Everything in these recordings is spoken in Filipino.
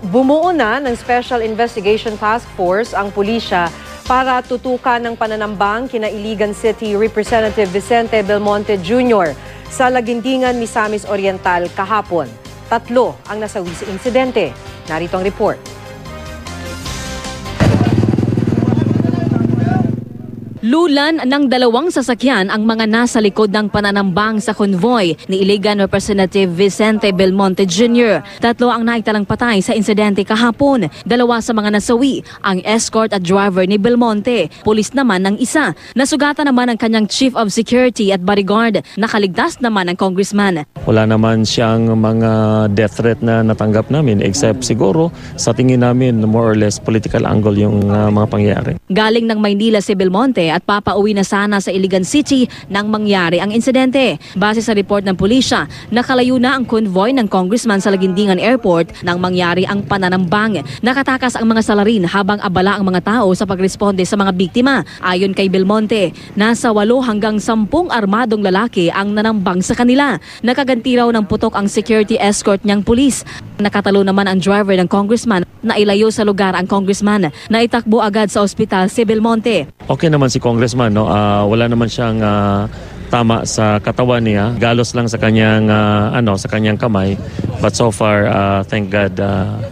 Bumuo na ng Special Investigation Task Force ang pulisya para tutukan ng pananambang kina Iligan City Representative Vicente Belmonte Jr. sa Lagindingan, Misamis Oriental kahapon. 3 ang nasawi sa insidente. Narito ang report. Lulan ng 2 sasakyan ang mga nasa likod ng pananambang sa convoy ni Iligan Representative Vicente Belmonte Jr. 3 ang naitalang patay sa insidente kahapon. 2 sa mga nasawi ang escort at driver ni Belmonte. Pulis naman ng isa. Nasugatan naman ang kanyang Chief of Security at bodyguard. Nakaligtas naman ang congressman. Wala naman siyang mga death threat na natanggap namin except siguro sa tingin namin more or less political angle yung mga pangyayari. Galing ng Maynila si Belmonte at papauwi na sana sa Iligan City nang mangyari ang insidente. Base sa report ng pulisya, nakalayo na ang convoy ng congressman sa Lagindingan Airport nang mangyari ang pananambang. Nakatakas ang mga salarin habang abala ang mga tao sa pagresponde sa mga biktima. Ayon kay Belmonte, nasa 8 hanggang 10 armadong lalaki ang nanambang sa kanila. Nakaganti raw ng putok ang security escort niyang pulis. Nakatalo naman ang driver ng congressman na ilayo sa lugar ang congressman. Naitakbo agad sa ospital si Belmonte. Okay naman si congressman, no? Wala naman siyang tama sa katawan niya. Galos lang sa kanyang sa kanyang kamay. But so far, thank God,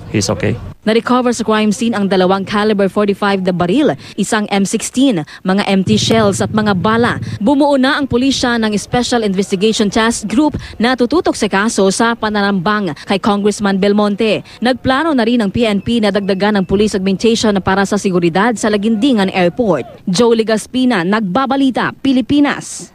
he's okay. Na-recover sa crime scene ang 2 caliber 45 na baril, isang M16, mga empty shells at mga bala. Bumuo na ang pulisya ng Special Investigation Task Group na tututok sa kaso sa pananambang kay Congressman Belmonte. Nagplano na rin ang PNP na dagdagan ng police augmentation para sa seguridad sa Lagindingan Airport. Joe Legaspina, Nagbabalita, Pilipinas.